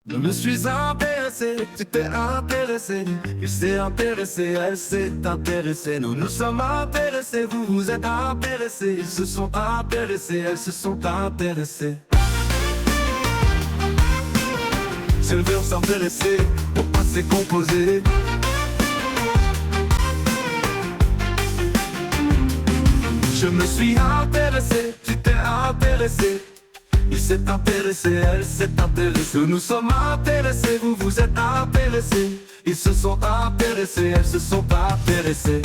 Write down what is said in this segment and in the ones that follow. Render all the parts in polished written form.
Je me suis intéressé, tu t'es intéressé, il s'est intéressé, elle s'est intéressée, nous nous sommes intéressés, vous vous êtes intéressés, ils se sont intéressés, elles se sont intéressées. C'est le verbe s'intéresser, au passé composé. Je me suis intéressé, tu t'es intéressé, il s'est intéressé, elle s'est intéressée, nous nous sommes intéressés, vous vous êtes intéressés, ils se sont intéressés, elles se sont intéressées.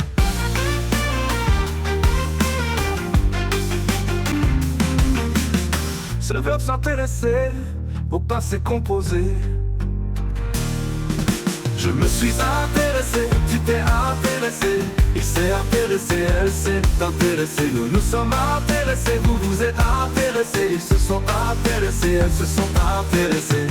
C'est le verbe s'intéresser, au passé composé. Je me suis intéressé, tu t'es intéressé, il s'est intéressé, elle s'est intéressée, nous nous sommes intéressés, vous vous êtes intéressés, ils se sont intéressés, elles se sont intéressées.